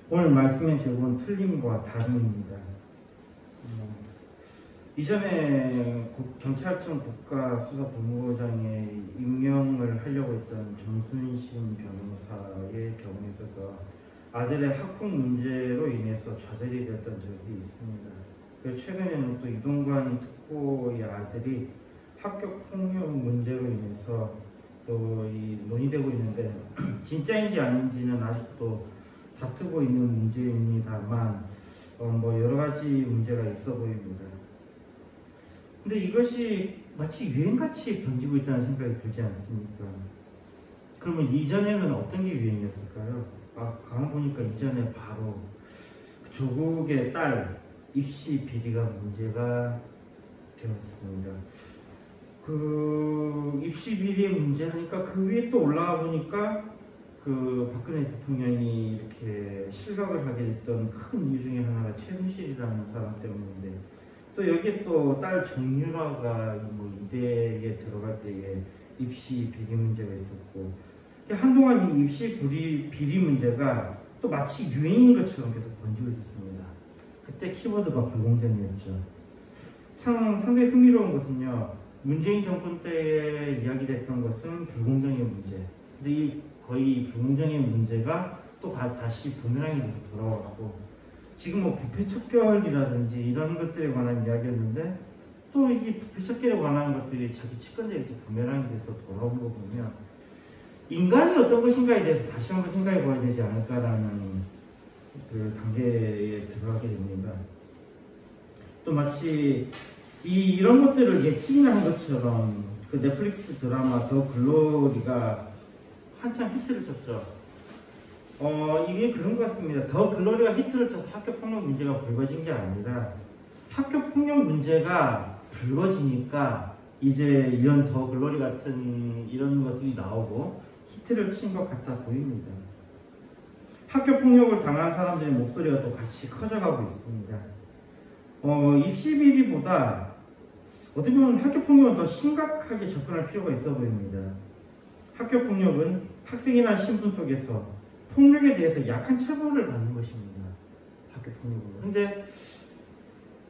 오늘 말씀의 제목은 틀림과 다름입니다. 이전에 경찰청 국가수사본부장에 임명을 하려고 했던 정순신 변호사의 경우에 있어서 아들의 학폭 문제로 인해서 좌절이 되었던 적이 있습니다. 그리고 최근에는 또 이동관 특보의 아들이 학교 폭력 문제로 인해서 또 논의되고 있는데 진짜인지 아닌지는 아직도 다투고 있는 문제입니다만 여러 가지 문제가 있어 보입니다. 근데 이것이 마치 유행같이 번지고 있다는 생각이 들지 않습니까? 그러면 이전에는 어떤 게 유행이었을까요? 가만 보니까 이전에 바로 조국의 딸 입시 비리가 문제가 되었습니다. 그 입시 비리의 문제 하니까 그 위에 또 올라가 보니까 그 박근혜 대통령이 이렇게 실각을 하게 됐던 큰 이유 중에 하나가 최순실이라는 사람 때문인데, 또 여기에 또 딸 정유라가 이대에 들어갈 때에 입시 비리 문제가 있었고, 한동안 이 입시 비리 문제가 또 마치 유행인 것처럼 계속 번지고 있었습니다. 그때 키워드가 불공정이었죠. 참 상당히 흥미로운 것은요, 문재인 정권 때에 이야기됐던 것은 불공정의 문제. 근데 거의 불공정의 문제가 또 다시 부메랑이 돼서 돌아왔고, 지금 부패 척결이라든지 이런 것들에 관한 이야기였는데, 또 이 부패 척결에 관한 것들이 자기 측근들이 또 부메랑이 돼서 돌아온 거 보면 인간이 어떤 것인가에 대해서 다시 한번 생각해 봐야 되지 않을까라는 그 단계에 들어가게 됩니다. 또 마치 이런 것들을 예측이나 한 것처럼 그 넷플릭스 드라마 더 글로리가 한참 히트를 쳤죠. 이게 그런 것 같습니다. 더 글로리가 히트를 쳐서 학교 폭력 문제가 불거진 게 아니라 학교 폭력 문제가 불거지니까 이제 이런 더 글로리 같은 이런 것들이 나오고 히트를 친 것 같아 보입니다. 학교 폭력을 당한 사람들의 목소리가 또 같이 커져가고 있습니다. 입시 비리보다 어떻게 보면 학교 폭력은 더 심각하게 접근할 필요가 있어 보입니다. 학교 폭력은 학생이나 신분 속에서 폭력에 대해서 약한 처벌을 받는 것입니다. 학교 폭력은. 근데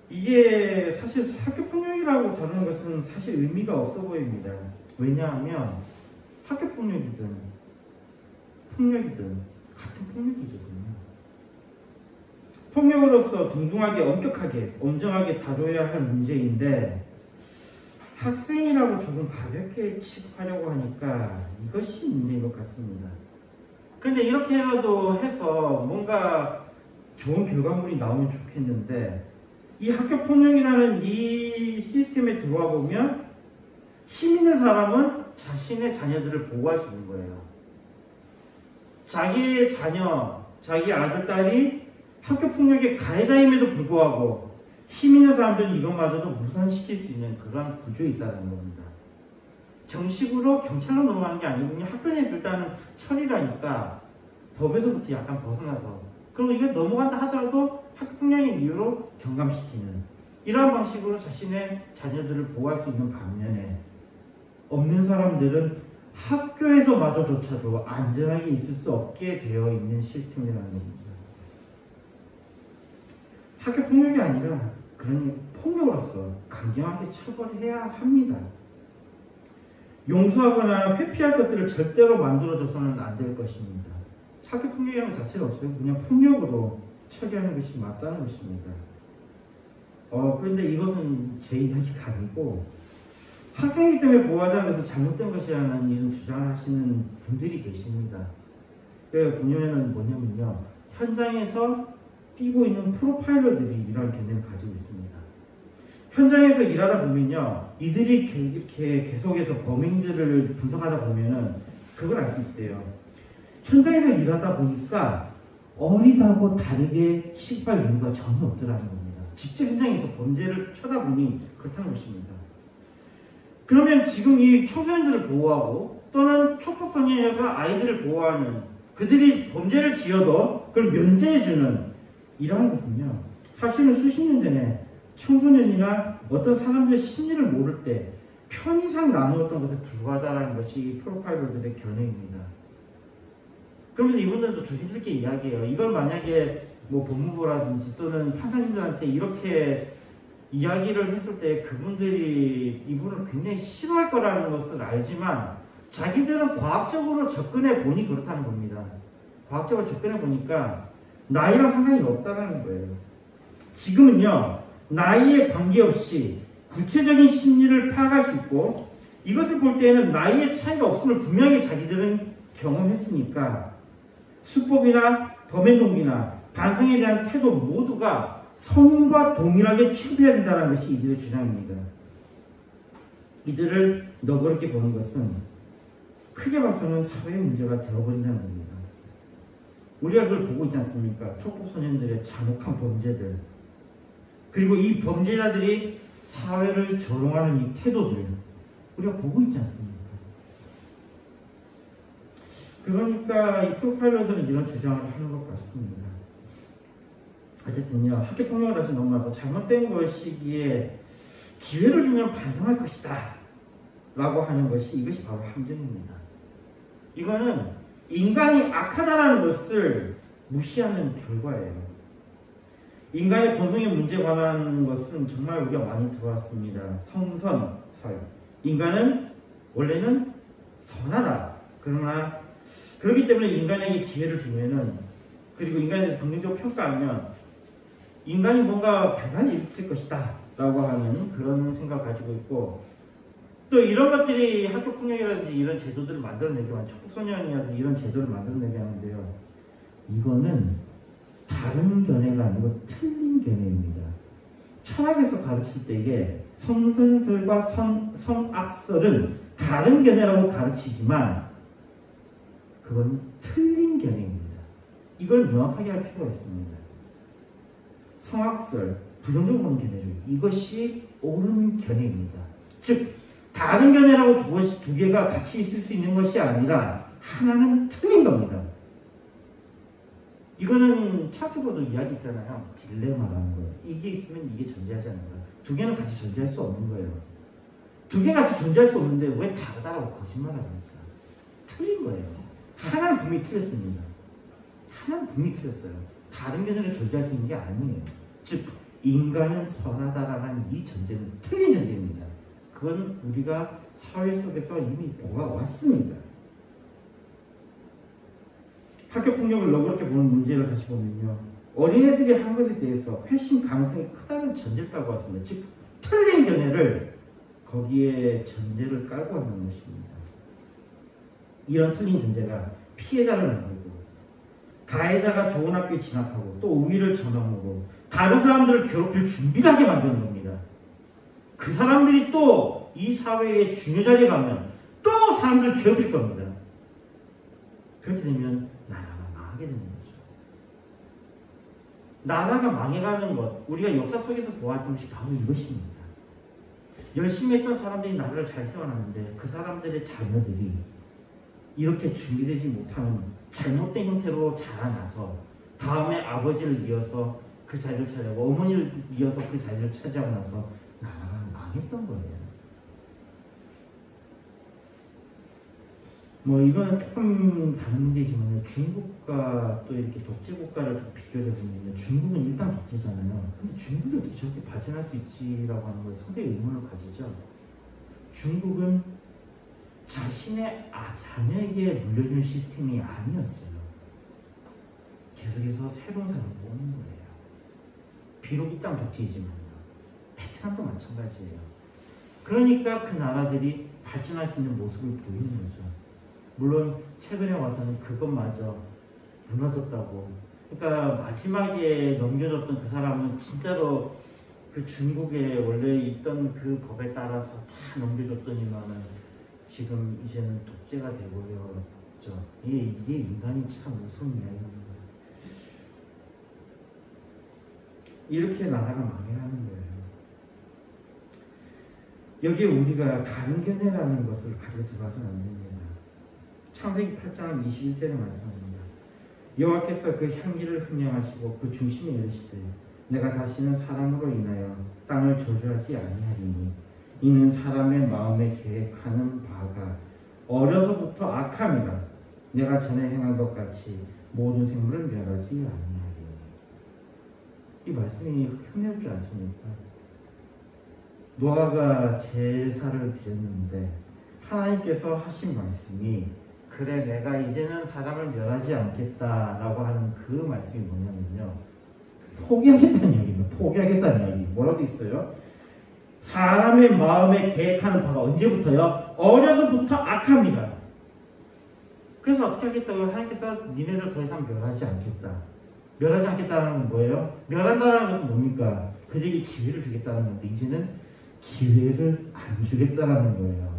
이게 사실 학교 폭력이라고 다루는 것은 사실 의미가 없어 보입니다. 왜냐하면 학교 폭력이든 폭력이든 같은 폭력이거든요. 폭력으로서 동등하게 엄격하게 엄정하게 다뤄야 할 문제인데 학생이라고 조금 가볍게 취급하려고 하니까 이것이 문제인 것 같습니다. 그런데 이렇게라도 해서 뭔가 좋은 결과물이 나오면 좋겠는데, 이 학교폭력이라는 이 시스템에 들어와 보면 힘 있는 사람은 자신의 자녀들을 보호할 수 있는 거예요. 자기의 자녀, 자기 아들, 딸이 학교폭력의 가해자임에도 불구하고 힘 있는 사람들은 이것마저도 무산시킬 수 있는 그러한 구조에 있다는 겁니다. 정식으로 경찰로 넘어가는 게 아니고 그냥 학교 내에서 일단은 처리라니까 법에서부터 약간 벗어나서, 그리고 이게 넘어간다 하더라도 학교폭력의 이유로 경감시키는 이러한 방식으로 자신의 자녀들을 보호할 수 있는 반면에, 없는 사람들은 학교에서마저조차도 안전하게 있을 수 없게 되어 있는 시스템이라는 겁니다. 학교폭력이 아니라 그런 폭력으로서 강경하게 처벌해야 합니다. 용서하거나 회피할 것들을 절대로 만들어줘서는 안 될 것입니다. 학교폭력이라는 것 자체가 없어요. 그냥 폭력으로 처리하는 것이 맞다는 것입니다. 그런데 이것은 제 이야기가 아니고 학생이기 때문에 보호하자는 것은 잘못된 것이라는 이런 주장을 하시는 분들이 계십니다. 그 보면은 뭐냐면요, 현장에서 뛰고 있는 프로파일러들이 이런 개념을 가지고 있습니다. 현장에서 일하다 보면요, 이들이 이렇게 계속해서 범인들을 분석하다 보면은 그걸 알 수 있대요. 현장에서 일하다 보니까 어리다고 다르게 취급할 이유가 전혀 없더라는 겁니다. 직접 현장에서 범죄를 쳐다보니 그렇다는 것입니다. 그러면 지금 이 청소년들을 보호하고 또는 촉법성인에서 아이들을 보호하는, 그들이 범죄를 지어도 그걸 면제해주는 이러한 것은요, 사실은 수십 년 전에 청소년이나 어떤 사람들의 심리를 모를 때 편의상 나누었던 것에 불과하다는 것이 프로파일러들의 견해입니다. 그러면서 이분들도 조심스럽게 이야기해요. 이걸 만약에 뭐 법무부라든지 또는 판사님들한테 이렇게 이야기를 했을 때 그분들이 이분을 굉장히 싫어할 거라는 것을 알지만 자기들은 과학적으로 접근해 보니 그렇다는 겁니다. 과학적으로 접근해 보니까 나이랑 상관이 없다는 거예요. 지금은요, 나이에 관계없이 구체적인 심리를 파악할 수 있고 이것을 볼 때에는 나이의 차이가 없음을 분명히 자기들은 경험했으니까 수법이나 범행 동기나 반성에 대한 태도 모두가 성인과 동일하게 취급해야 된다는 것이 이들의 주장입니다. 이들을 너그럽게 보는 것은 크게 봐서는 사회의 문제가 되어버린다는 겁니다. 우리가 그걸 보고 있지 않습니까? 촉법소년들의 잔혹한 범죄들, 그리고 이 범죄자들이 사회를 조롱하는 이 태도들 우리가 보고 있지 않습니까? 그러니까 이 프로파일러들은 이런 주장을 하는 것 같습니다. 어쨌든요, 학교폭력을 다시 넘어가서 잘못된 것이기에 기회를 주면 반성할 것이다 라고 하는 것이 이것이 바로 함정입니다. 이거는 인간이 악하다라는 것을 무시하는 결과예요. 인간의 본성의 문제에 관한 것은 정말 우리가 많이 들어왔습니다. 성선설. 인간은 원래는 선하다. 그러나 그렇기 때문에 인간에게 기회를 주면은, 그리고 인간에 대해서 긍정적으로 평가하면 인간이 뭔가 변화를 일으킬 것이다 라고 하는 그런 생각을 가지고 있고, 또 이런 것들이 학교폭력이라든지 이런 제도들을 만들어내게 하는, 촉법소년이라든지 이런 제도를 만들어내게 하는데요, 이거는 다른 견해가 아니고 틀린 견해입니다. 철학에서 가르칠 때 이게 성선설과 성악설은 다른 견해라고 가르치지만 그건 틀린 견해입니다. 이걸 명확하게 할 필요가 있습니다. 성악설, 부정적으로 보는 견해죠. 이것이 옳은 견해입니다. 즉, 다른 견해라고 두 개가 같이 있을 수 있는 것이 아니라 하나는 틀린 겁니다. 이거는 철학적으로도 이야기 있잖아요. 딜레마라는 거예요. 이게 있으면 이게 존재하지 않는다. 두 개는 같이 존재할 수 없는 거예요. 두 개 같이 존재할 수 없는데 왜 다르다라고 거짓말을 합니까? 틀린 거예요. 하나는 분명히 틀렸습니다. 하나는 분명히 틀렸어요. 다른 견해를 존재할 수 있는 게 아니에요. 즉, 인간은 선하다라는 이 전제는 틀린 전제입니다. 그건 우리가 사회 속에서 이미 보아왔습니다. 학교폭력을 너그럽게 보는 문제를 다시 보면요, 어린애들이 한 것에 대해서 회심 가능성이 크다는 전제를 깔고 왔습니다. 즉, 틀린 견해를 거기에 전제를 깔고 있는 것입니다. 이런 틀린 전제가 피해자를 만들고, 가해자가 좋은 학교에 진학하고 또 우위를 점하고 다른 사람들을 괴롭힐 준비를 하게 만드는 겁니다. 그 사람들이 또 이 사회의 중요 자리에 가면 또 사람들을 괴롭힐 겁니다. 그렇게 되면 나라가 망하게 되는 거죠. 나라가 망해가는 것, 우리가 역사 속에서 보았던 것이 바로 이것입니다. 열심히 했던 사람들이 나라를 잘 세워놨는데 그 사람들의 자녀들이 이렇게 준비되지 못하는 잘못된 형태로 자라나서 다음에 아버지를 이어서 그 자리를 차지하고 어머니를 이어서 그 자리를 차지하고 나서 나라가 망했던 거예요. 뭐 이건 조금 다른 문제지만 중국과 또 이렇게 독재 국가를 좀 비교해 보면 중국은 일단 독재잖아요. 근데 중국이 어떻게 저렇게 발전할 수 있지라고 하는 거에 상당히 의문을 가지죠. 중국은 자신의 자녀에게 물려주는 시스템이 아니었어요. 계속해서 새로운 사람을 뽑는 거예요. 비록 이 땅 독재이지만요. 베트남도 마찬가지예요. 그러니까 그 나라들이 발전할 수 있는 모습을 보이는 거죠. 물론 최근에 와서는 그것마저 무너졌다고. 그러니까 마지막에 넘겨줬던 그 사람은 진짜로 그 중국에 원래 있던 그 법에 따라서 다 넘겨줬더니만은 지금 이제는 독재가 돼버렸죠. 이게 인간이 참 무서운 이야기입니다. 이렇게 나라가 망해가는 거예요. 여기에 우리가 다른 견해라는 것을 가지고 들어가서는 안 됩니다. 창세기 8장 21절에 말씀합니다. 여호와께서 그 향기를 흠령하시고 그 중심에 이르시되 내가 다시는 사람으로 인하여 땅을 저주하지 아니하리니 이는 사람의 마음에 계획하는 바가 어려서부터 악함이라 내가 전에 행한 것 같이 모든 생물을 멸하지 아니하리니. 이 말씀이 흥미롭지 않습니까? 노아가 제사를 드렸는데 하나님께서 하신 말씀이 그래 내가 이제는 사람을 멸하지 않겠다라고 하는 그 말씀이 뭐냐면요, 포기하겠다는 이야기입니다. 포기하겠다는 이야기. 뭐라고 있어요? 사람의 마음에 계획하는 바가 언제부터요? 어려서부터 악합니다. 그래서 어떻게 하겠다고? 하나님께서 니네들 더 이상 멸하지 않겠다. 멸하지 않겠다는 건 뭐예요? 멸한다는 것은 뭡니까? 그들에게 기회를 주겠다는 건데 이제는 기회를 안 주겠다는 거예요.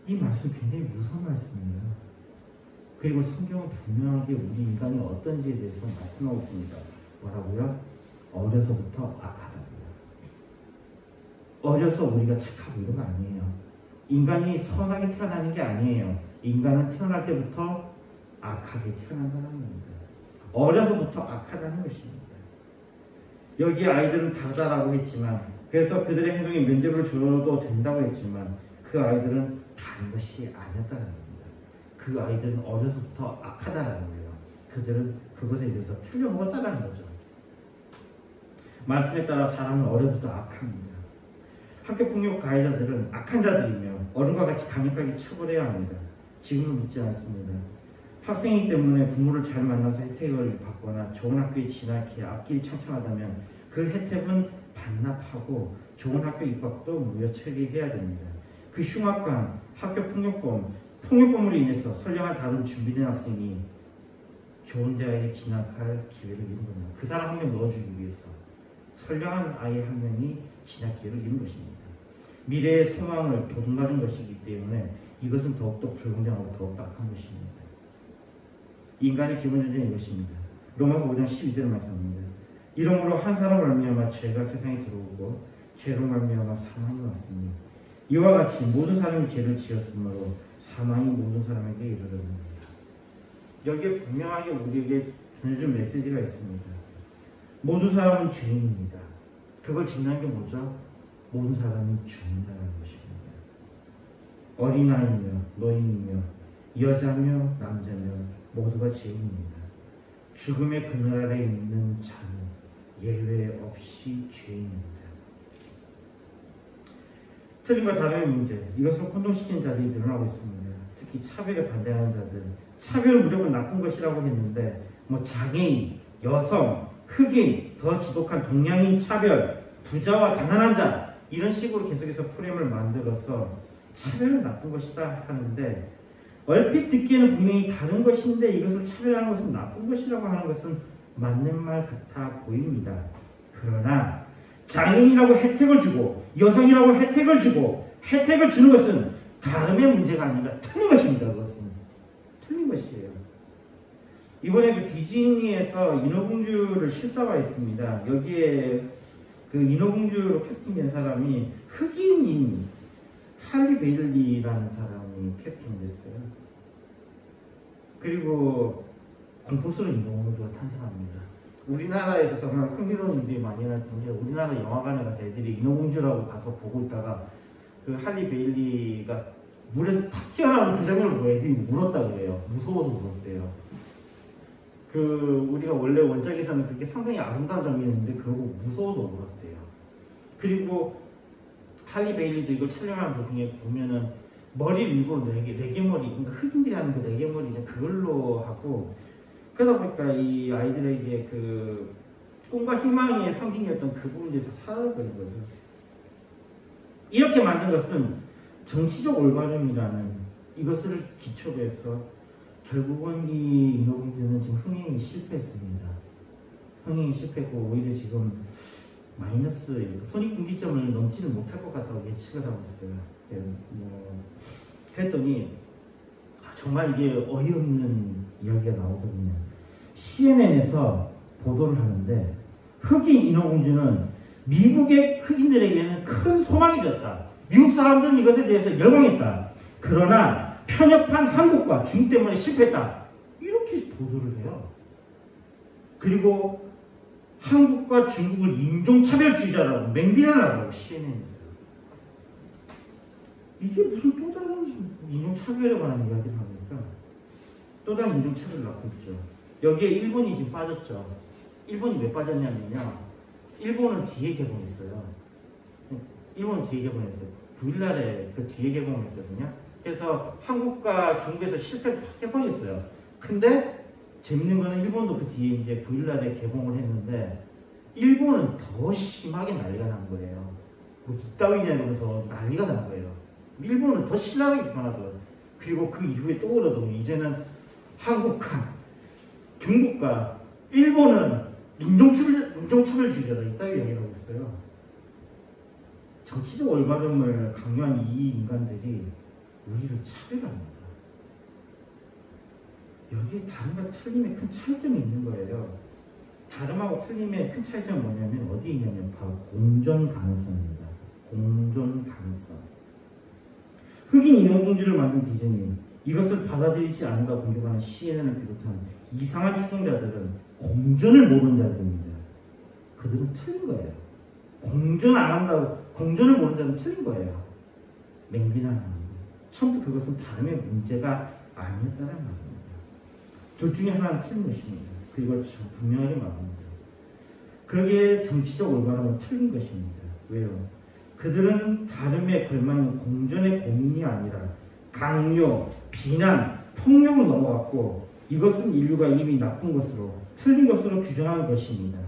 이 말씀 굉장히 무서운 말씀이에요. 그리고 성경은 분명하게 우리 인간이 어떤지에 대해서 말씀하고 있습니다. 뭐라고요? 어려서부터 악하다고요. 어려서 우리가 착하고 이런 거 아니에요. 인간이 선하게 태어나는 게 아니에요. 인간은 태어날 때부터 악하게 태어난다는 겁니다. 어려서부터 악하다는 것입니다. 여기 아이들은 다르다라고 했지만, 그래서 그들의 행동에 면죄부를 줘도 된다고 했지만 그 아이들은 다른 것이 아니었다는 겁니다. 그 아이들은 어려서부터 악하다라는 거예요. 그들은 그것에 대해서 틀려먹었다는 거죠. 말씀에 따라 사람은 어려서부터 악합니다. 학교폭력 가해자들은 악한 자들이며 어른과 같이 강력하게 처벌해야 합니다. 지금은 묻지 않습니다. 학생이기 때문에 부모를 잘 만나서 혜택을 받거나 좋은 학교에 진학해 앞길이 창창하다면 그 혜택은 반납하고 좋은 학교 입학도 무효 처리해야 됩니다. 그 흉악한 학교 폭력범으로 인해서 선량한 다른 준비된 학생이 좋은 대학에 진학할 기회를 잃은 겁니다. 그 사람 한 명 넣어주기 위해서 선량한 아이 한 명이 진학 기회를 잃은 것입니다. 미래의 소망을 도둑맞은 것이기 때문에 이것은 더욱더 불공정하고 더욱더 악한 것입니다. 인간의 기본 존재는 이것입니다. 로마서 5장 12절 말씀입니다. 이러므로 한 사람을 말미암아 죄가 세상에 들어오고 죄로 말미암아 사망이 왔으니 이와 같이 모든 사람이 죄를 지었으므로 사망이 모든 사람에게 이르렀습니다. 여기에 분명하게 우리에게 전해준 메시지가 있습니다. 모든 사람은 죄인입니다. 그걸 증명한 게 뭐죠? 모든 사람이 죽는다는 것입니다. 어린아이며 노인이며 여자며 남자며 모두가 죄인입니다. 죽음의 그늘 아래 있는 자는 예외 없이 죄인입니다. 틀림과 다름의 문제, 이것을 혼동시키는 자들이 늘어나고 있습니다. 특히 차별에 반대하는 자들, 차별은 무조건 나쁜 것이라고 했는데 장애인, 여성, 흑인, 더 지독한 동양인 차별, 부자와 가난한 자, 이런 식으로 계속해서 프레임을 만들어서 차별은 나쁜 것이다 하는데, 얼핏 듣기에는 분명히 다른 것인데 이것을 차별하는 것은 나쁜 것이라고 하는 것은 맞는 말 같아 보입니다. 그러나 장애인이라고 혜택을 주고 여성이라고 혜택을 주고 혜택을 주는 것은 다름의 문제가 아니라 틀린 것입니다. 그것은 틀린 것이에요. 이번에 그 디즈니에서 인어공주를 실사가 있습니다. 여기에 그 인어공주로 캐스팅된 사람이 흑인인 할리 베일리라는 사람이 캐스팅됐어요. 그리고 공포스러운 인어공주가 탄생합니다. 우리나라에서 정말 흥미로운 일들이 많이 일어났던 게, 우리나라 영화관에 가서 애들이 인어공주라고 가서 보고 있다가 그 할리 베일리가 물에서 탁 튀어나오는 그 장면을 보고 애들이 울었다 그래요. 무서워서 울었대요. 우리가 원래 원작에서는 그게 상당히 아름다운 장면인데 그거 보고 무서워서 울었대요. 그리고 할리 베일리도 이걸 촬영하는 도중에 보면은 머리를 일부러 레게머리, 그러니까 흑인들이 하는 그 레게머리 이제 그걸로 하고, 그러다 보니까 이 아이들에게 그 꿈과 희망의 상징이었던 그 부분에서 사라져버린 거죠. 이렇게 만든 것은 정치적 올바름이라는 이것을 기초로 해서 결국은 이 인어공주는 지금 흥행이 실패했습니다. 흥행이 실패했고 오히려 지금 마이너스 손익분기점을 넘지를 못할 것 같다고 예측을 하고 있어요. 그랬더니 정말 이게 어이없는 이야기가 나오더군요. CNN에서 보도를 하는데 흑인 인어공주는 미국의 흑인들에게는 큰 소망이 되었다. 미국 사람들은 이것에 대해서 열광했다. 그러나 편협한 한국과 중국 때문에 실패했다. 이렇게 보도를 해요. 그리고 한국과 중국을 인종차별주의자라고 맹비난을 하라고 CNN에서. 이게 무슨 또 다른 인종차별에 관한 이야기를 합니까? 또 다른 인종차별을 낳고 있죠. 여기에 일본이 지금 빠졌죠. 일본이 왜 빠졌냐면요. 일본은 뒤에 개봉했어요. 일본은 뒤에 개봉했어요. 9일날에 그 뒤에 개봉했거든요. 그래서 한국과 중국에서 실패를 확 해버렸어요. 근데 재밌는 거는 일본도 그 뒤에 이제 9일날에 개봉을 했는데 일본은 더 심하게 난리가 난 거예요. 뭐 이따위냐 이러면서 난리가 난 거예요. 일본은 더 신나게 그만하더라고요. 그리고 그 이후에 또 그러더니 이제는 한국과 중국과 일본은 인종차별주의자다 이따위 이야기를 하고 있어요. 정치적 올바름을 강요한 이 인간들이 우리를 차별합니다. 여기에 다름과 틀림의 큰 차이점이 있는 거예요. 다름하고 틀림의 큰 차이점은 뭐냐면 어디에 있냐면 바로 공존 가능성입니다. 공존 가능성. 흑인 인공공주를 만든 디즈니, 이것을 받아들이지 않는다 공격하는 CNN을 비롯한 이상한 추종자들은 공존을 모르는 자들입니다. 그들은 틀린 거예요. 공존 안 한다고, 공존을 모르는 자는 틀린 거예요. 맹비난하는 거. 처음부터 그것은 다름의 문제가 아니었다는 말입니다. 둘 중에 하나는 틀린 것입니다. 그리고 분명하게 말합니다. 그러기에 정치적 올바름은 틀린 것입니다. 왜요? 그들은 다름에 걸맞는 공존의 고민이 아니라 강요, 비난, 폭력을 넘어갔고 이것은 인류가 이미 나쁜 것으로, 틀린 것으로 규정한 것입니다.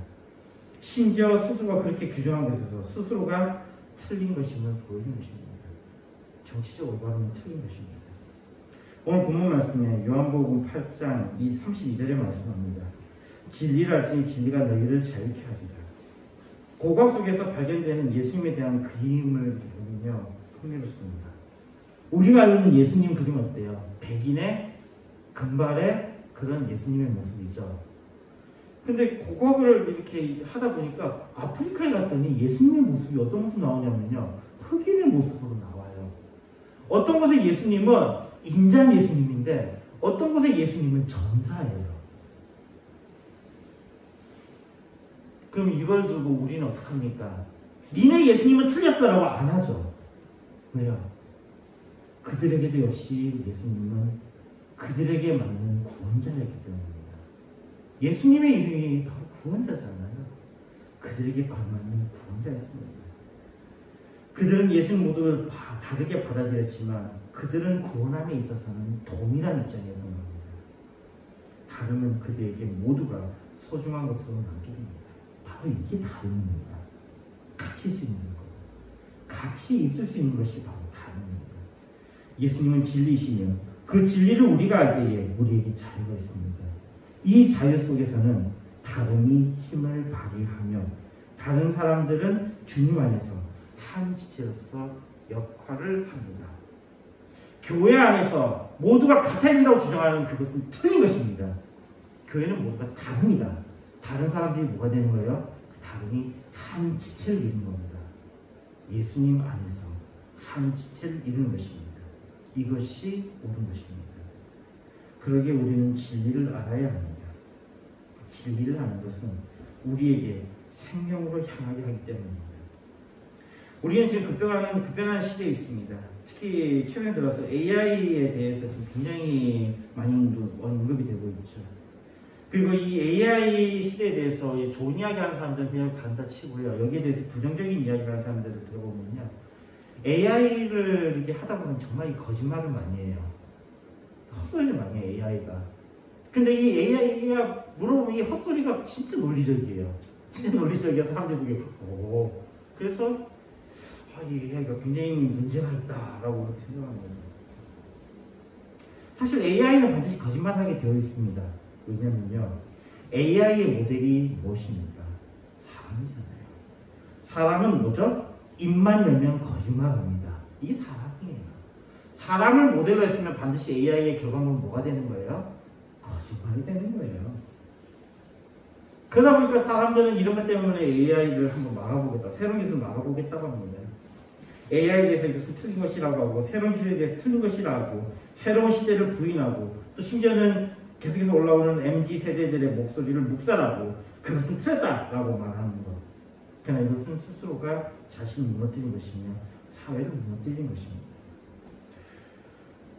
심지어 스스로가 그렇게 규정한 것에서 스스로가 틀린 것임을 보이는 것입니다. 정치적 올바름은 틀린 것입니다. 오늘 본문 말씀에 요한복음 8장 32절에 말씀합니다. 진리를 알지니 진리가 너희를 자유케 하리라. 고각 속에서 발견되는 예수님에 대한 그림을 보면요, 흥미롭습니다. 우리가 알고 있는 예수님 그림 어때요? 백인의 금발의 그런 예수님의 모습이죠. 근데 고각을 이렇게 하다 보니까 아프리카에 갔더니 예수님의 모습이 어떤 모습 나오냐면요, 흑인의 모습으로 나와요. 어떤 곳에 예수님은 인자한 예수님인데 어떤 곳에 예수님은 전사예요. 그럼 이걸 두고 우리는 어떡합니까? 니네 예수님은 틀렸어라고 안 하죠. 왜요? 그들에게도 역시 예수님은 그들에게 맞는 구원자였기 때문입니다. 예수님의 이름이 바로 구원자잖아요. 그들에게 걸맞는 구원자였습니다. 그들은 예수님 모두 다르게 받아들였지만 그들은 구원함에 있어서는 동일한 입장이었던 겁니다. 다름은 그들에게 모두가 소중한 것으로 남게 됩니다. 바로 이게 다름입니다. 같이 있을 수 있는 것. 같이 있을 수 있는 것이 바로 다름입니다. 예수님은 진리이시며 그 진리를 우리가 알 때에 우리에게 자유가 있습니다. 이 자유 속에서는 다름이 힘을 발휘하며 다른 사람들은 주님 안에서 한 지체로서 역할을 합니다. 교회 안에서 모두가 같아야 된다고 주장하는 그것은 틀린 것입니다. 교회는 모두가 다릅니다. 다른 사람들이 뭐가 되는 거예요? 다름이 한 지체를 이루는 겁니다. 예수님 안에서 한 지체를 이루는 것입니다. 이것이 옳은 것입니다. 그러기에 우리는 진리를 알아야 합니다. 진리를 아는 것은 우리에게 생명으로 향하게 하기 때문입니다. 우리는 지금 급변하는 시대에 있습니다. 특히 최근에 들어서 AI에 대해서 지금 굉장히 많이 언급이 되고 있죠. 그리고 이 AI 시대에 대해서 좋은 이야기 하는 사람들은 그냥 간다 치고요. 여기에 대해서 부정적인 이야기를 하는 사람들을 들어보면요. AI를 이렇게 하다 보면 정말 거짓말을 많이 해요. 헛소리를 많이 해요, AI가. 근데 이 AI가 물어보면 이 헛소리가 진짜 논리적이에요. 진짜 논리적이어서 사람들이 보기에, 오. 그래서, 이 AI가 굉장히 문제가 있다라고 그렇게 생각합니다. 사실 AI는 반드시 거짓말하게 되어 있습니다. 왜냐면요, AI의 모델이 무엇입니까? 사람이잖아요. 사람은 뭐죠? 입만 열면 거짓말합니다. 이게 사람이에요. 사람을 모델로 했으면 반드시 AI의 결과물은 뭐가 되는 거예요? 거짓말이 되는 거예요. 그러다 보니까 사람들은 이런 것 때문에 AI를 한번 막아보겠다, 새로운 기술을 막아보겠다고 합니다. AI에 대해서 이것은 틀린 것이라고 하고, 새로운 기술에 대해서 틀린 것이라고 하고, 새로운 시대를 부인하고, 또 심지어는 계속해서 올라오는 MZ 세대들의 목소리를 묵살하고 그것은 틀렸다라고 말하는 것. 그러나 이것은 스스로가 자신을 무너뜨린 것이며 사회를 무너뜨린 것입니다.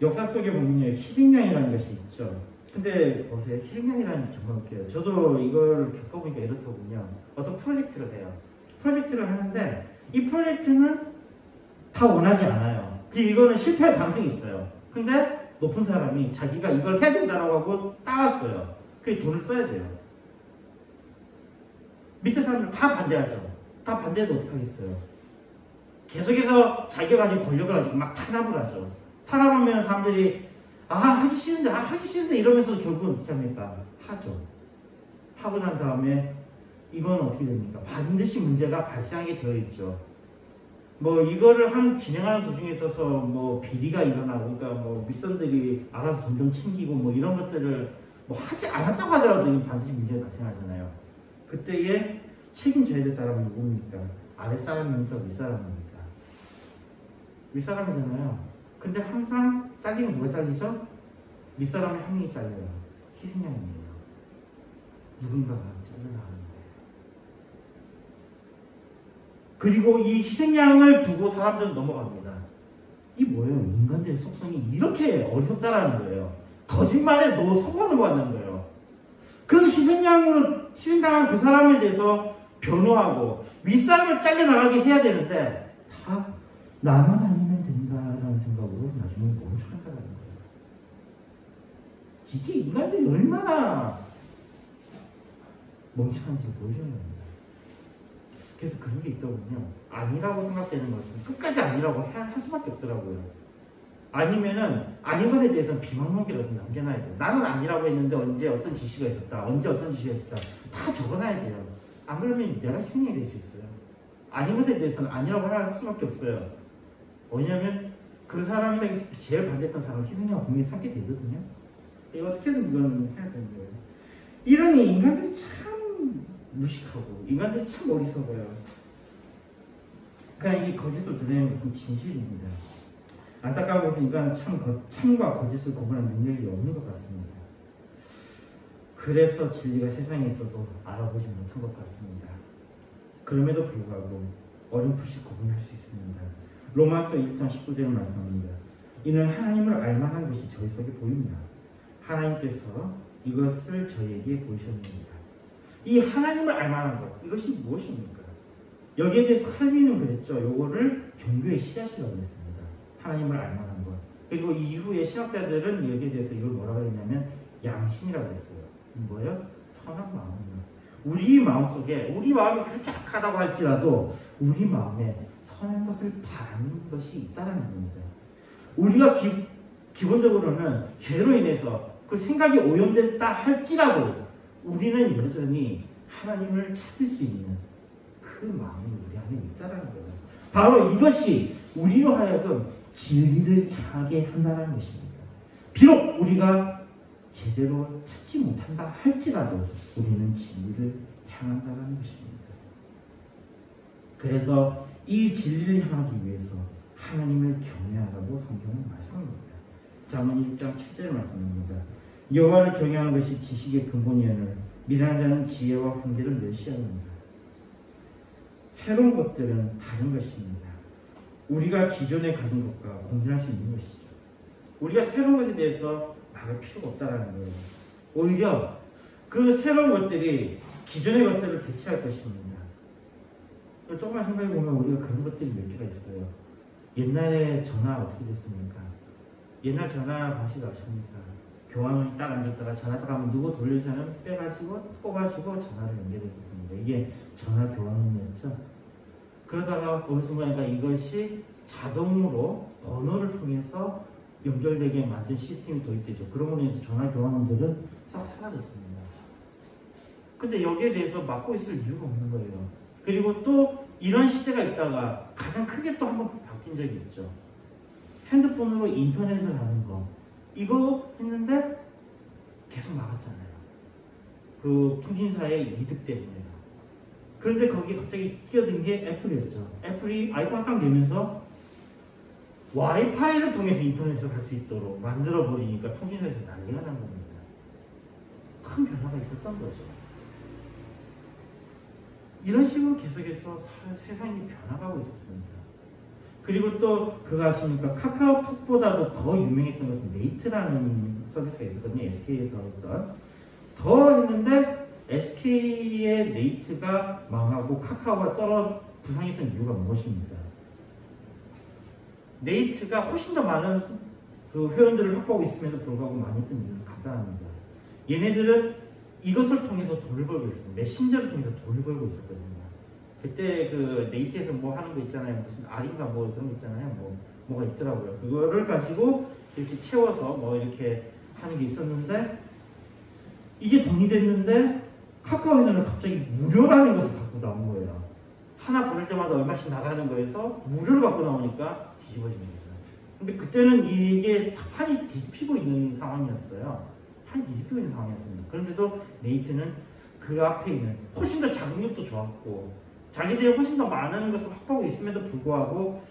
역사 속에 보면요, 희생양이라는 것이 있죠. 근데 보세요. 희생양이라는 게 정말 웃겨요. 저도 이걸 겪어보니까 이렇더군요. 어떤 프로젝트를 해요. 프로젝트를 하는데 이 프로젝트는 다 원하지 않아요. 이거는 실패할 가능성이 있어요. 근데 높은 사람이 자기가 이걸 해야 된다고 하고 따왔어요. 그게 돈을 써야 돼요. 밑에 사람들 다 반대하죠. 다 반대해도 어떡하겠어요. 계속해서 자기가 가진 권력을 가지고 막 탄압을 하죠. 탄압하면 사람들이 하기 싫은데 이러면서 결국은 어떻게 합니까? 하죠. 하고 난 다음에 이건 어떻게 됩니까? 반드시 문제가 발생하게 되어 있죠. 뭐 이거를 진행하는 도중에 있어서 뭐 비리가 일어나고, 그러니까 뭐 윗선들이 알아서 돈 좀 챙기고 뭐 이런 것들을 뭐 하지 않았다고 하더라도 반드시 문제가 발생하잖아요. 그때에 책임져야 될 사람은 누굽니까? 아랫사람입니까? 윗사람입니까? 윗사람이잖아요. 근데 항상 잘리면 누가 잘리죠? 윗사람의 한 명이 잘려요. 희생양이에요. 누군가가 잘려나가는 거예요. 그리고 이 희생양을 두고 사람들은 넘어갑니다. 이 뭐예요? 인간들의 속성이 이렇게 어리석다라는 거예요. 거짓말에 속아는 거는 거예요. 그 희생당한 그 사람에 대해서 변호하고 윗사람을 잘려나가게 해야 되는데 다 나만 아니면 된다라는 생각으로 나중에 멍청한 사람인 거예요. 진짜 인간들이 얼마나 멍청한지 보여주는 겁니다. 그래서 그런 게 있더군요. 아니라고 생각되는 것은 끝까지 아니라고 할 수밖에 없더라고요. 아니면은 아닌 것에 대해서는 비방문기라도 남겨놔야 돼요. 나는 아니라고 했는데 언제 어떤 지시가 있었다, 언제 어떤 지시가 있었다 다 적어놔야 돼요. 안 그러면 내가 희생이 될 수 있어요. 아닌 것에 대해서는 아니라고 할 수밖에 없어요. 왜냐면 그 사람이랑 있을 때 제일 반대했던 사람을 희생양을 분명히 삼게 되거든요. 이거 어떻게든 이건 해야 되는 거예요. 이러니 인간들이 참 무식하고 인간들이 참 어리석어요. 그러니까 이 거짓을 드러내는 것은 진실입니다. 안타까운 것은 인간은 참과 거짓을 구분하는 능력이 없는 것 같습니다. 그래서 진리가 세상에 있어도 알아보지 못한 것 같습니다. 그럼에도 불구하고 어렴풋이 구분할 수 있습니다. 로마서 1장 19절을 말씀합니다. 이는 하나님을 알만한 것이 저희 속에 보입니다. 하나님께서 이것을 저희에게 보이셨습니다. 이 하나님을 알만한 것, 이것이 무엇입니까? 여기에 대해서 칼빈은 그랬죠. 요거를 종교의 씨앗이라고 했습니다. 하나님을 알만한 것. 그리고 이후에 신학자들은 여기에 대해서 이걸 뭐라고 했냐면 양심이라고 했어요. 뭐예요? 선한 마음이요. 우리 마음속에, 우리 마음이 그렇게 악하다고 할지라도 우리 마음에 선한 것을 바라는 것이 있다는 겁니다. 우리가 기본적으로는 죄로 인해서 그 생각이 오염됐다 할지라도 우리는 여전히 하나님을 찾을 수 있는 그 마음이 우리 안에 있다는 거예요. 바로 이것이 우리로 하여금 진리를 향하게 한다는 것입니다. 비록 우리가 제대로 찾지 못한다 할지라도 우리는 진리를 향한다는 것입니다. 그래서 이 진리를 향하기 위해서 하나님을 경외하라고 성경은 말씀합니다. 잠언 1장 7절 말씀입니다. 여호와를 경외하는 것이 지식의 근본이오늘 미련한 자는 지혜와 훈계를 멸시하느니라. 새로운 것들은 다른 것입니다. 우리가 기존에 가진 것과 공존할 수 있는 것이죠. 우리가 새로운 것에 대해서 말할 필요가 없다는 거예요. 오히려 그 새로운 것들이 기존의 것들을 대체할 것입니다. 조금만 생각해보면 우리가 그런 것들이 몇 개가 있어요. 옛날에 전화 어떻게 됐습니까? 옛날 전화 방식 아십니까? 교환원이 딱 앉았다가 전화 딱 하면 누구 돌려주면 빼가지고 꼽아주고 전화를 연결했었습니다. 이게 전화 교환원이었죠. 그러다가 어느 순간인가 이것이 자동으로 번호를 통해서 연결되게 만든 시스템이 도입되죠. 그러므로 인해서 전화 교환원들은 싹 사라졌습니다. 근데 여기에 대해서 막고 있을 이유가 없는 거예요. 그리고 또 이런 시대가 있다가 가장 크게 또 한번 바뀐 적이 있죠. 핸드폰으로 인터넷을 하는 거. 이거 했는데 계속 막았잖아요. 그 통신사의 이득 때문에요. 그런데 거기에 갑자기 끼어든 게 애플이었죠. 애플이 아이콘을 딱 내면서 와이파이를 통해서 인터넷을 할 수 있도록 만들어버리니까 통신사에서 난리가 난 겁니다. 큰 변화가 있었던 거죠. 이런 식으로 계속해서 세상이 변화가고 있었습니다. 그리고 또 그거 아십니까? 카카오톡보다도 더 유명했던 것은 네이트라는 서비스가 있었거든요. SK에서 했던. 더 했는데 SK의 네이트가 망하고 카카오가 부상했던 이유가 무엇입니까? 네이트가 훨씬 더 많은 그 회원들을 확보하고 있음에도 불구하고 망했던 이유는 간단합니다. 얘네들은 이것을 통해서 돈을 벌고 있습니다. 메신저를 통해서 돈을 벌고 있었거든요. 그때 그 네이트에서 뭐 하는 거 있잖아요. 무슨 알인가 뭐 그런 거 있잖아요. 뭐가 있더라고요. 그거를 가지고 이렇게 채워서 뭐 이렇게 하는 게 있었는데 이게 돈이 됐는데 카카오에서는 갑자기 무료라는 것을 갖고 나온 거예요. 하나 보낼 때마다 얼마씩 나가는 거에서 무료를 갖고 나오니까 뒤집어집니다. 근데 그때는 이게 판이 뒤집히고 있는 상황이었어요. 판이 뒤집히고 있는 상황이었습니다. 그런데도 네이트는 그 앞에 있는 훨씬 더 자금력도 좋았고 자기들이 훨씬 더 많은 것을 확보하고 있음에도 불구하고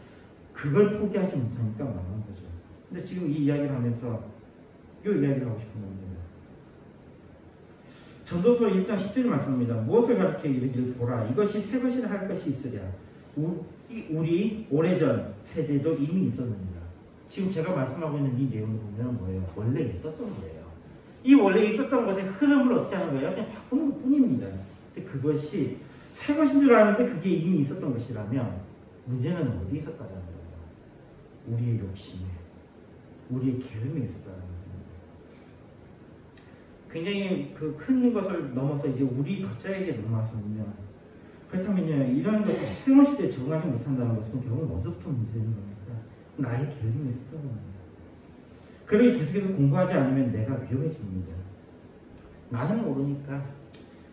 그걸 포기하지 못하니까 망한 거죠. 근데 지금 이 이야기를 하면서 이 이야기를 하고 싶은 겁니다. 전도서 1장 10절의 말씀입니다. 무엇을 가르쳐 이르기를 보라. 이것이 새 것이라 할 것이 있으랴. 우리 오래전 세대도 이미 있었느니라. 지금 제가 말씀하고 있는 이 내용을 보면 뭐예요? 원래 있었던 거예요. 이 원래 있었던 것의 흐름을 어떻게 하는 거예요? 그냥 바꾸는 것 뿐입니다. 근데 그것이 새 것인 줄 아는데 그게 이미 있었던 것이라면 문제는 어디에 있었다는 거예요? 우리의 욕심에, 우리의 게으름에 있었다는 거예요. 굉장히 그 큰 것을 넘어서 이제 우리 각자에게 넘어왔으면요. 그렇다면요, 이런 것을 새로운 시대에 적응하지 못한다는 것은 결국 어디서부터 문제되는 겁니까? 나의 게으름에 있었던 겁니다. 그러기 계속해서 공부하지 않으면 내가 위험해집니다. 나는 모르니까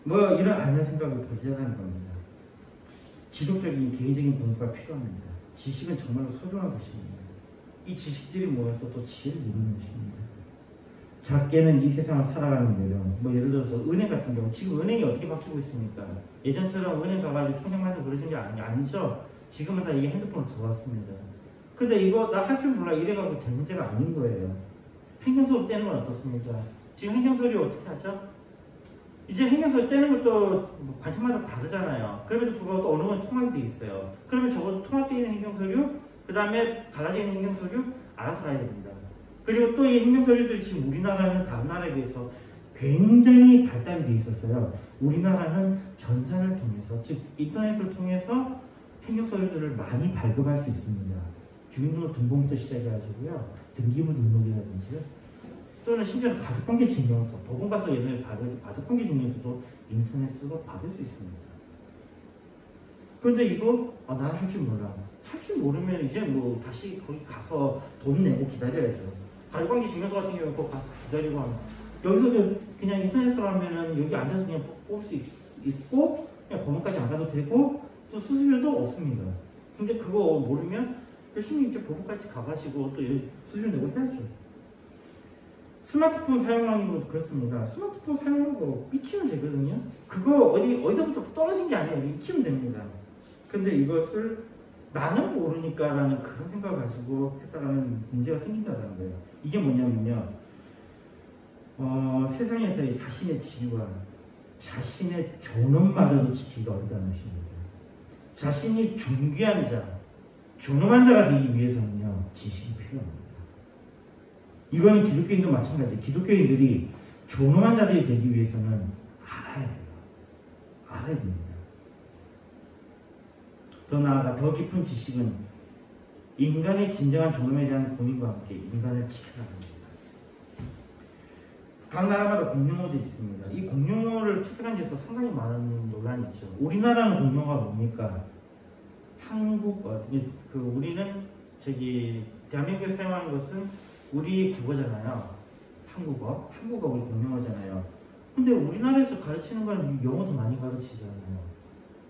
뭐 이런 안전 생각을 버리자는 겁니다. 지속적인 개인적인 공부가 필요합니다. 지식은 정말로 소중한 것입니다. 이 지식들이 모여서 또 지혜를 이루는 것입니다. 작게는 이 세상을 살아가는 요령, 뭐 예를 들어서 은행 같은 경우 지금 은행이 어떻게 바뀌고 있습니까? 예전처럼 은행 가가지고 통장 만들고 그러신 게 아니죠. 지금은 다 이게 핸드폰으로 들어왔습니다. 근데 이거 나 할 줄 몰라 이래가지고 될 문제가 아닌 거예요. 행정소로 떼는 건 어떻습니까? 지금 행정서류 어떻게 하죠? 이제 행정서류 떼는 것도 관청마다 다르잖아요. 그럼에도 불구하고 또 어느 건 통합이 돼 있어요. 그러면 적어도 통합되어 있는 행정서류, 그 다음에 갈라져 있는 행정서류 알아서 가야 됩니다. 그리고 또 이 행정서류들이 지금 우리나라는 다른 나라에 비해서 굉장히 발달이 돼 있었어요. 우리나라는 전산을 통해서, 즉 인터넷을 통해서 행정서류들을 많이 발급할 수 있습니다. 주민등록등본부터 시작해가지고요, 등기부 등록이라든지, 또는 심지어는 가족관계증명서, 법원 가서 예전에 받을 때 가족관계증명서도 인터넷으로 받을 수 있습니다. 그런데 이거 나는 할 줄 몰라. 할 줄 모르면 이제 뭐 다시 거기 가서 돈 내고 기다려야죠. 가족관계증명서 같은 경우는 꼭 가서 기다리고 하면, 여기서 그냥 인터넷으로 하면은 여기 앉아서 그냥 뽑을 수 있고, 그냥 법원까지 안 가도 되고, 또 수수료도 없습니다. 근데 그거 모르면 열심히 이제 법원까지 가가지고 또 수수료 내고 해야죠. 스마트폰 사용하는 것도 그렇습니다. 스마트폰 사용하는 거 익히면 되거든요. 그거 어디서부터 떨어진 게 아니에요. 익히면 됩니다. 근데 이것을 나는 모르니까라는 그런 생각을 가지고 했다가는 문제가 생긴다는 거예요. 이게 뭐냐면요, 세상에서의 자신의 지위와 자신의 존엄마저도 지키기가 어렵다는 것입니다. 자신이 존귀한 자, 존엄한 자가 되기 위해서는요, 지식이 필요합니다. 이거는 기독교인도 마찬가지예요. 기독교인들이 존엄한 자들이 되기 위해서는 알아야 돼요. 알아야 됩니다. 더 나아가 더 깊은 지식은 인간의 진정한 존엄에 대한 고민과 함께 인간을 지켜나갑니다. 각 나라마다 공용어들이 있습니다. 이 공용어를 채택한 데서 상당히 많은 논란이 있죠. 우리나라는 공용어가 뭡니까? 한국어. 우리는 대한민국에 사용하는 것은 우리 국어잖아요. 한국어 우리 공용어잖아요. 근데 우리나라에서 가르치는 건 영어 더 많이 가르치잖아요.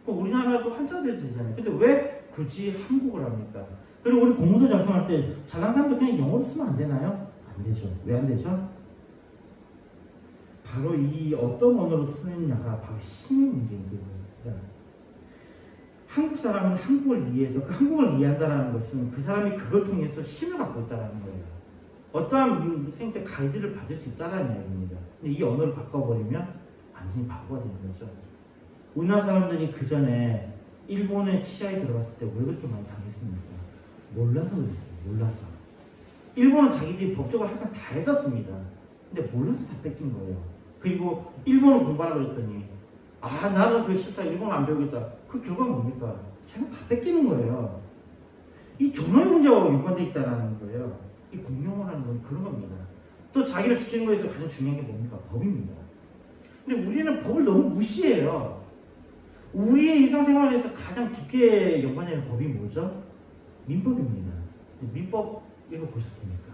우리나라도 한자도 해도 되잖아요. 근데 왜 굳이 한국어를 합니까? 그리고 우리 공문서 작성할 때 잘난 사람도 그냥 영어로 쓰면 안 되나요? 안 되죠. 왜 안 되죠? 바로 이 어떤 언어로 쓰느냐가 바로 힘의 문제인 겁니다. 한국 사람은 한국을 이해해서 그 한국을 이해한다는 것은 그 사람이 그걸 통해서 힘을 갖고 있다는 거예요. 어떠한 선생님 때 가이드를 받을 수 있다는 이야기입니다. 근데 이 언어를 바꿔버리면 완전히 바보가 되는 거죠. 우리나라 사람들이 그 전에 일본의 치하에 들어갔을 때 왜 그렇게 많이 당했습니까? 몰라서 그랬어요. 몰라서. 일본은 자기들이 법적으로 할 건 다 했었습니다. 근데 몰라서 다 뺏긴 거예요. 그리고 일본을 공부하라 그랬더니 나는 그거 싫다. 일본어 안 배우겠다. 그 결과가 뭡니까? 자기가 다 뺏기는 거예요. 이 전원의 문제와 연관되어 있다는 거예요. 이 공용어라는 건 그런 겁니다. 또 자기를 지키는 거에서 가장 중요한 게 뭡니까? 법입니다. 근데 우리는 법을 너무 무시해요. 우리의 일상생활에서 가장 깊게 연관되는 법이 뭐죠? 민법입니다. 민법 이거 보셨습니까?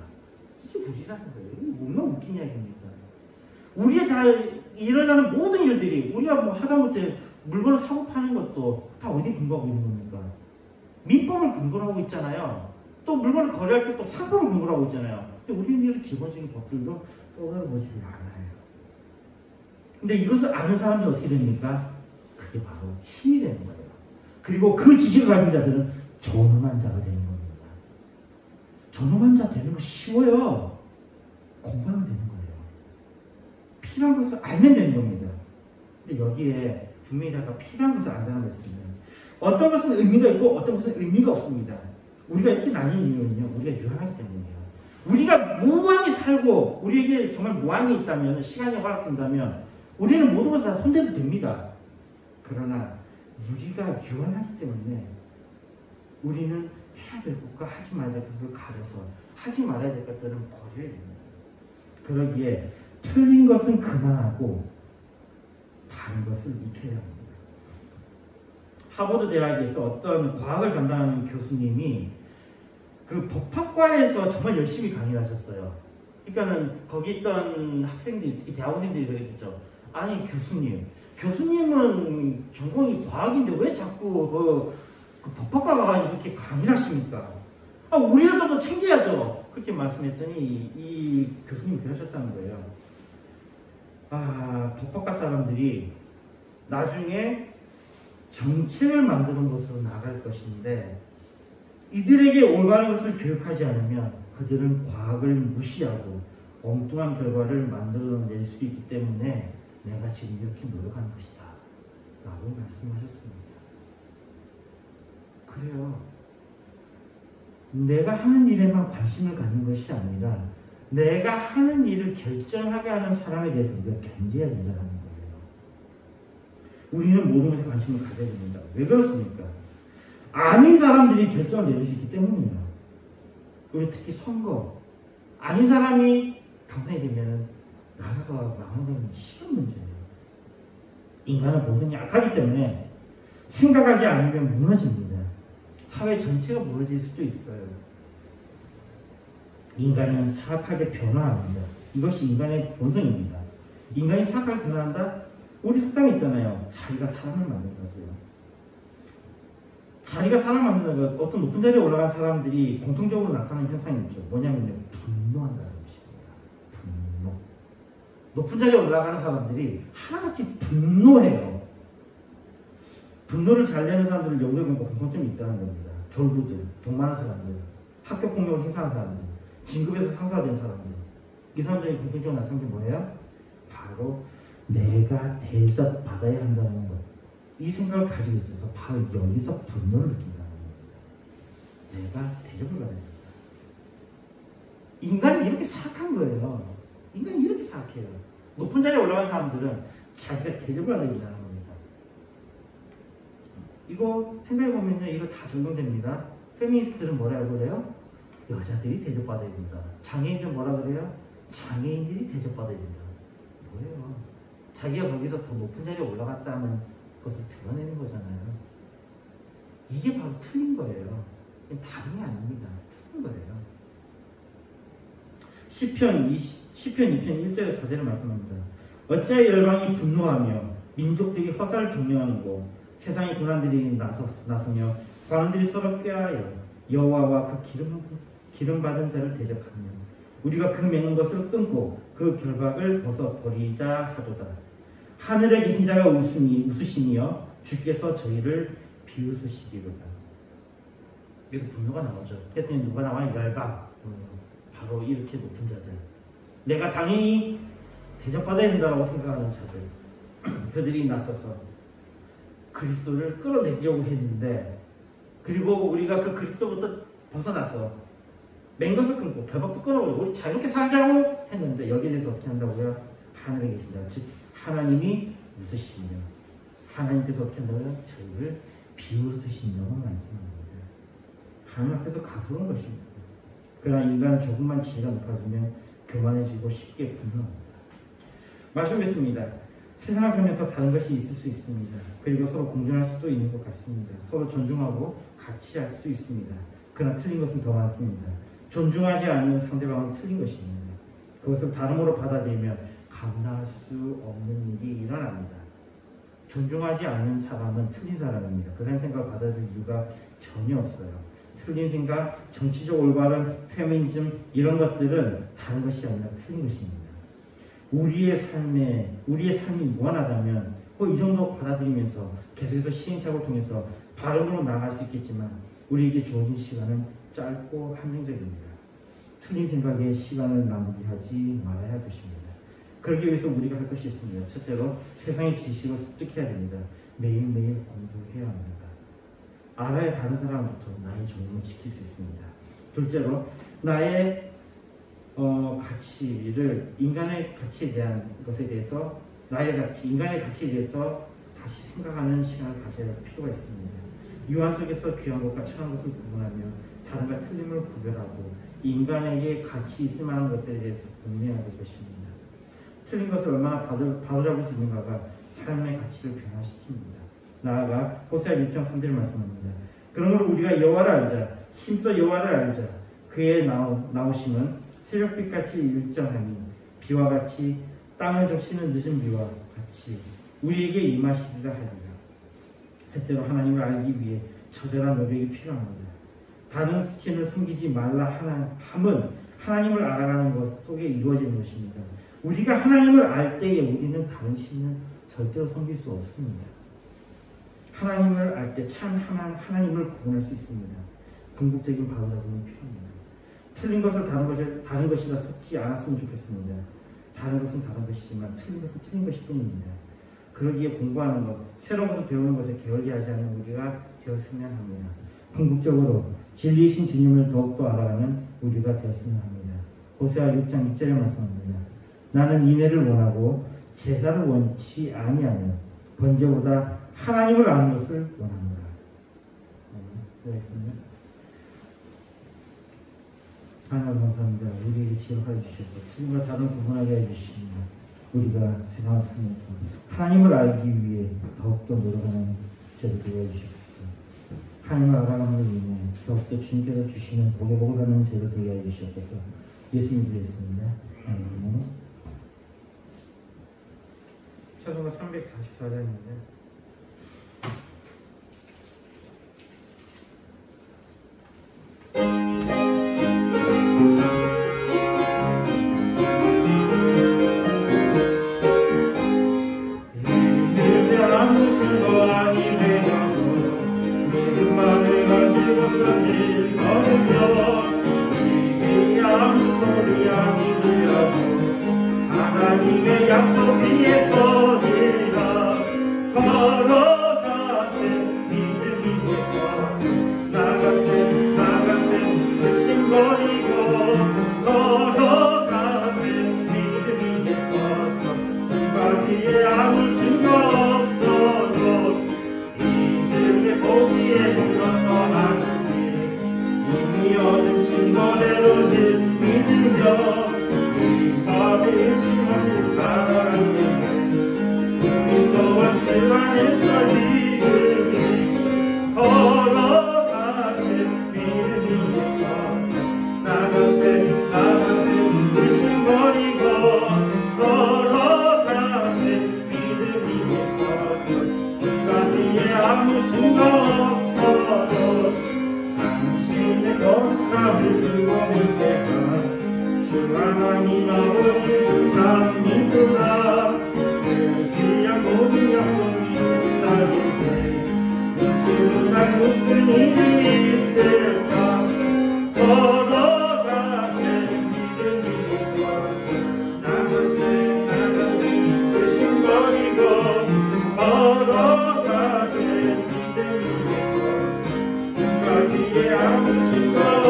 이게 우리라는 거예요. 이게 얼마나 웃긴 이야기입니까? 우리의 다 일어나는 모든 일들이 우리가 뭐 하다못해 물건을 사고 파는 것도 다 어디에 근거하고 있는 겁니까? 민법을 근거로 하고 있잖아요. 또 물건을 거래할 때 또 상법을 근거로 하고 있잖아요. 근데 우리는 이런 기본적인 법들도 떠들어보지 않아요. 근데 이것을 아는 사람들은 어떻게 됩니까? 그게 바로 힘이 되는 거예요. 그리고 그 지식을 가진 자들은 존엄한 자가 되는 겁니다. 존엄한 자 되는 거 쉬워요. 공부하면 되는 거예요. 필요한 것을 알면 되는 겁니다. 근데 여기에 분명히 자가 필요한 것을 안다는 말씀은 어떤 것은 의미가 있고 어떤 것은 의미가 없습니다. 우리가 이렇게 나뉜 이유는요. 우리가 유한하기 때문이에요. 우리가 무한히 살고 우리에게 정말 무한히 있다면, 시간이 허락된다면 우리는 모든 것을 다 손대도 됩니다. 그러나 우리가 유한하기 때문에 우리는 해야 될 것과 하지 말아야 될 것을 가려서 하지 말아야 될 것들은 버려야 됩니다. 그러기에 틀린 것은 그만하고 바른 것을 익혀야 합니다. 하버드 대학에서 어떤 과학을 담당하는 교수님이 그 법학과에서 정말 열심히 강의를 하셨어요. 그러니까는 거기 있던 학생들이, 특히 대학원생들이 그랬겠죠. 아니 교수님은 전공이 과학인데 왜 자꾸 그 법학과 가가지고 그렇게 강의를 하십니까? 우리를 좀 더 챙겨야죠. 그렇게 말씀했더니 이 교수님이 그러셨다는 거예요. 법학과 사람들이 나중에 정책을 만드는 것으로 나갈 것인데 이들에게 올바른 것을 교육하지 않으면 그들은 과학을 무시하고 엉뚱한 결과를 만들어낼 수 있기 때문에 내가 지금 이렇게 노력하는 것이다 라고 말씀하셨습니다. 그래요. 내가 하는 일에만 관심을 갖는 것이 아니라 내가 하는 일을 결정하게 하는 사람에 대해서 우리가 견제해야 된다는 거예요. 우리는 모든 것에 관심을 가져야 됩니다. 왜 그렇습니까? 아닌 사람들이 결정을 내릴 수 있기 때문이에요. 우리 특히 선거. 아닌 사람이 당선이 되면 나라가 망하는 건 싫은 문제예요. 인간은 본성이 약하기 때문에 생각하지 않으면 무너집니다. 사회 전체가 무너질 수도 있어요. 인간은 사악하게 변화합니다. 이것이 인간의 본성입니다. 인간이 사악하게 변화한다? 우리 속담이 있잖아요. 자기가 사람을 만든다고요. 자기가 사람을 만든다는 것, 어떤 높은 자리에 올라간 사람들이 공통적으로 나타나는 현상이 있죠. 뭐냐면요. 분노한다는 것입니다. 분노. 높은 자리에 올라가는 사람들이 하나같이 분노해요. 분노를 잘 내는 사람들을 연구해보니까 공통점이 있다는 겁니다. 졸부들, 돈 많은 사람들, 학교폭력을 행사하는 사람들, 진급에서 상사가 된 사람들. 이 사람들의 공통적으로 나타나는 게 뭐예요? 바로 내가 대접받아야 한다는 것. 이 생각을 가지고 있어서 바로 여기서 분노를 느낀다는 겁니다. 내가 대접을 받아야 된다. 인간이 이렇게 사악한 거예요. 인간이 이렇게 사악해요. 높은 자리에 올라간 사람들은 자기가 대접을 받아야 된다는 겁니다. 이거 생각해보면요. 이거 다 적용됩니다. 페미니스트들은 뭐라고 그래요? 여자들이 대접받아야 된다. 장애인들은 뭐라 그래요? 장애인들이 대접받아야 된다. 뭐예요? 자기가 거기서 더 높은 자리에 올라갔다는 것을 드러내는 거잖아요. 이게 바로 틀린 거예요. 다른 게 아닙니다. 틀린 거예요. 시편 2편 1절에 4절을 말씀합니다. 어찌하여 열방이 분노하며 민족들이 화살을 경영하는고 세상의 군관들이 나서며 관원들이 서로 꾀하여 여호와와 그 기름 받은 자를 대적하며 우리가 그 맹은 것을 끊고 그 결박을 벗어버리자 하도다. 하늘에 계신 자가 웃으시니여 주께서 저희를 비웃으시리로다. 여기 분노가 나오죠. 그랬더니 누가 나와요? 열방. 바로 이렇게 높은 자들. 내가 당연히 대접받아야 된다고 생각하는 자들. 그들이 나서서 그리스도를 끌어내려고 했는데, 그리고 우리가 그 그리스도부터 벗어나서 맹것을 끊고 결박도 끊어버리고 우리 자유롭게 살자고 했는데 여기에 대해서 어떻게 한다고요? 하늘에 계신다. 즉 하나님이 웃으시며 하나님께서 어떻게 한다고요? 저희를 비웃으신다고 말씀합니다. 하나님 앞에서 가소로운 것입니다. 그러나 인간은 조금만 지혜가 높아지면 교만해지고 쉽게 분노합니다. 말씀 뵙습니다. 세상을 살면서 다른 것이 있을 수 있습니다. 그리고 서로 공존할 수도 있는 것 같습니다. 서로 존중하고 같이 할 수도 있습니다. 그러나 틀린 것은 더 많습니다. 존중하지 않는 상대방은 틀린 것입니다. 그것을 다름으로 받아들이면 감당할 수 없는 일이 일어납니다. 존중하지 않는 사람은 틀린 사람입니다. 그 사람 생각을 받아들일 이유가 전혀 없어요. 틀린 생각, 정치적 올바른 페미니즘 이런 것들은 다른 것이 아니라 틀린 것입니다. 우리의 삶이 무한하다면 이 정도 받아들이면서 계속해서 시행착오를 통해서 발음으로 나아갈 수 있겠지만 우리에게 주어진 시간은 짧고 한정적입니다. 틀린 생각에 시간을 낭비하지 말아야 할 것입니다. 그러기 위해서 우리가 할 것이 있습니다. 첫째로 세상의 지식을 습득해야 됩니다. 매일매일 공부해야 합니다. 알아야 다른 사람부터 나의 존엄을 지킬 수 있습니다. 둘째로 나의 가치를 인간의 가치에 대한 것에 대해서 나의 가치, 인간의 가치에 대해서 다시 생각하는 시간을 가져야 할 필요가 있습니다. 유한 속에서 귀한 것과 천한 것을 구분하며 다른과 틀림을 구별하고 인간에게 가치 있을 만한 것들에 대해서 고민해야 될 것입니다. 틀린 것을 얼마나 바로잡을 수 있는가가 삶의 가치를 변화시킵니다. 나아가 호세아 6장 3절 말씀합니다. 그러므로 우리가 여호와를 알자, 힘써 여호와를 알자. 그의 나오심은 새벽빛같이 일정하니 비와 같이 땅을 적시는 늦은 비와 같이 우리에게 임하시리라 하리라. 셋째로 하나님을 알기 위해 처절한 노력이 필요합니다. 다른 신을 섬기지 말라 함은 하나님을 알아가는 것 속에 이루어지는 것입니다. 우리가 하나님을 알 때에 우리는 다른 신을 절대로 섬길 수 없습니다. 하나님을 알 때 참 하나님을 구분할 수 있습니다. 궁극적인 바로잡음이 필요합니다. 틀린 것을 다른 것이라 속지 않았으면 좋겠습니다. 다른 것은 다른 것이지만 틀린 것은 틀린 것일 뿐입니다. 그러기에 공부하는 것, 새로운 것을 배우는 것에 게을리하지 않은 우리가 되었으면 합니다. 궁극적으로 진리이신 주님을 더욱더 알아가는 우리가 되었으면 합니다. 호세아 6장 6절에 말씀합니다. 나는 인애를 원하고 제사를 원치 아니하며 번제보다 하나님을 아는 것을 원하노라. 그렇습니다. 하나님 감사합니다. 우리에게 지혜를 주셔서 틀림과 다른 구분하게 해주십니다. 우리가 세상을 살면서 하나님을 알기 위해 더욱더 노력하는 저를 되게 해주십시오. 하나님을 알아가는 인해 더욱더 주님께서 주시는 복을 받는 저를 되게 해주시옵소서. 예수님 드리겠습니다. 아멘. 찬송가 344장입니다. 하나님의 약속 위에 서리라 걸어가세 믿음 위에 서서 나가세 의심버리고 걸어가세 믿음 위에 서서 누가 뒤에 아무 증거 없어도 이들의 보기에 물론 떠나는지 이미 얻은 증거대로 늘 믿으며 의심없이 살아가는 무서운 질환에서 이름이 걸어가세 믿음이 있어서 나가세 의심버리고 걸어가세 믿음이 있어서 누가 뒤에 아무 증거 없어도 당신의 거룩함을 들고 맹세한 주 하나님 아버지 참 믿으라 그 귀한 모든 약속 믿는 자에게 잊지 못할 무슨 일이 있을까 걸어가세 믿음이 있어서 나가세 의심버리고 걸어가세 믿음이 있어서 누가 뒤에 아무 증거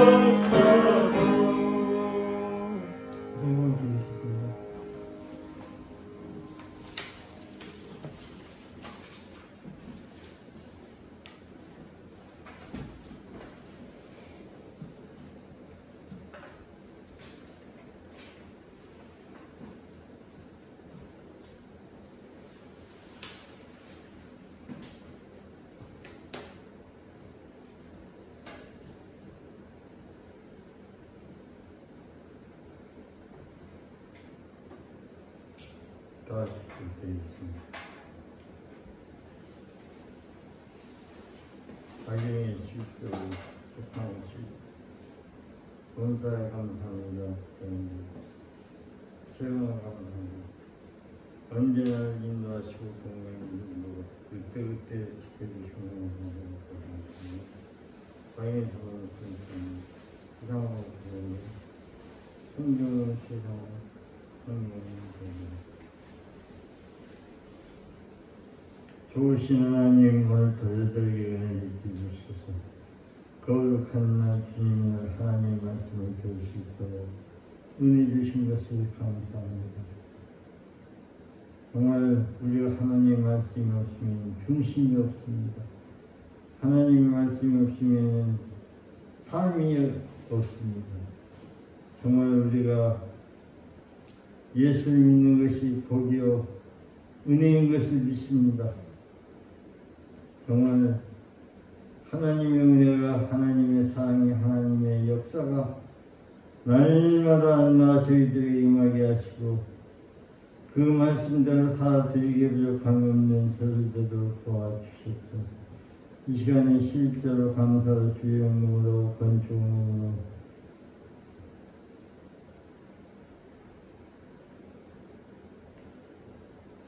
따시고 되겠습니다. 자기의 실적을 세상의 실 본사에 감사합니다. 최영아 감사합니다. 언제나 인도하시고 공명으로 그때그때 지켜주시고 감사합니다. 과인의 사랑을 드립니다. 세상으로 보내는 성경은 세상으로 성경은 보내는 좋으신 하나님 오늘 저희들에게 은혜를 주시소서. 거룩한 날 주님의 하나님의 말씀을 들을 수 있도록 은혜 주신 것을 감사합니다. 정말 우리가 하나님의 말씀이 없으면 중심이 없습니다. 하나님의 말씀이 없으면 삶이 없습니다. 정말 우리가 예수를 믿는 것이 복이요 은혜인 것을 믿습니다. 정말 하나님의 은혜가 하나님의 사랑이 하나님의 역사가 날마다 저희들에게 임하게 하시고 그 말씀대로 살아드리게 부족한 없는 저를 되도록 도와주시옵소서. 이 시간에 실제로 감사로 주의 영으로 건축으로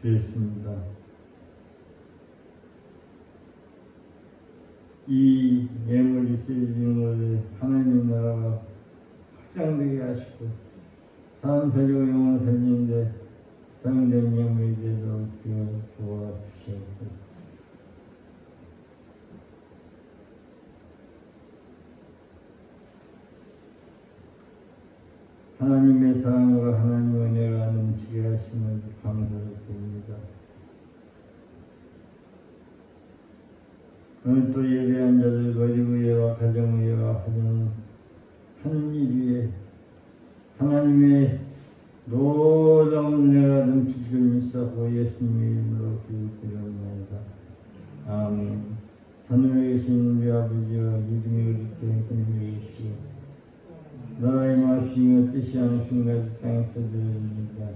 드렸습니다. 이 예물이 쓰여지는 것을 하나님 나라가 확장되게 하시고 다음 세력 영혼 살리는데 사용된 예물이 되도록 도와주시옵소서. 하나님의 사랑과 하나님의 은혜가 넘치게 하시면 감사를 드립니다. 오늘 또 예배한 자들 거리구예와 가정의와 하는 일 위에 하나님의 놀라운 은혜가 넘치기를 믿사고 예수님의 이름으로 기도드리옵나이다. 아멘. 하늘에 계신 우리 아버지여 이름이 그리스도의 권위를 주시고 나라의 말씀이 뜻이 않으신 것이 땅에서 되어집니다.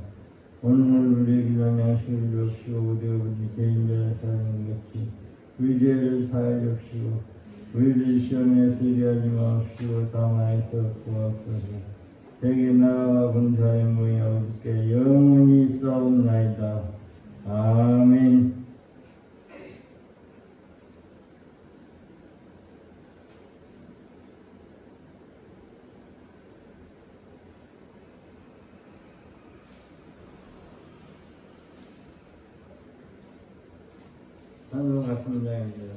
오늘 우리에게 양식을 주옵시고 우리가 우리 죄인들을 사하는 것이 우리 죄를 사하여 주옵시고 우리를 시험에 들게 하지 마옵시고 다만 에서 구하옵소서. 대개 나라와 권세와 영광이 아버지께 영원히 있사옵나이다. 아멘. 하늘 같은 장입니다.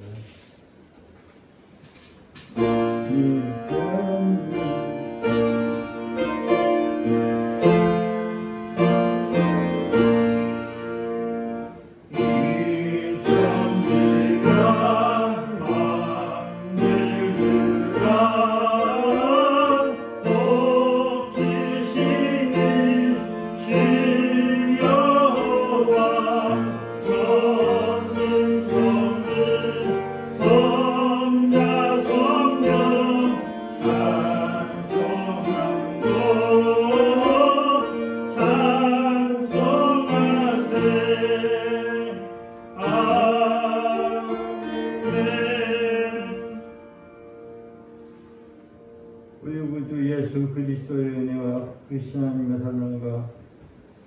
우리 구주 예수 그리스도의 은혜와 크신 하나님의 사랑과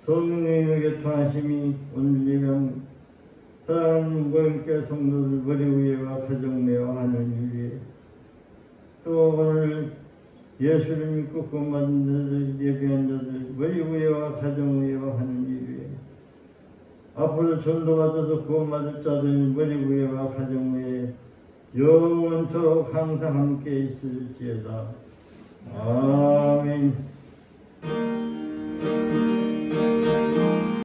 성령의 교통하심이 오늘 예배한 사랑하는 무고인께 성도들 머리위에와 가정매와 하는 일에 또 오늘 예수를 믿고 구원받은 자들 예배한 자들 머리위에와 가정위에와 하는 일에 앞으로 전도받아서 구원받을 자들 머리위에와 가정위에 영원토록 항상 함께 있을지어다. 아멘.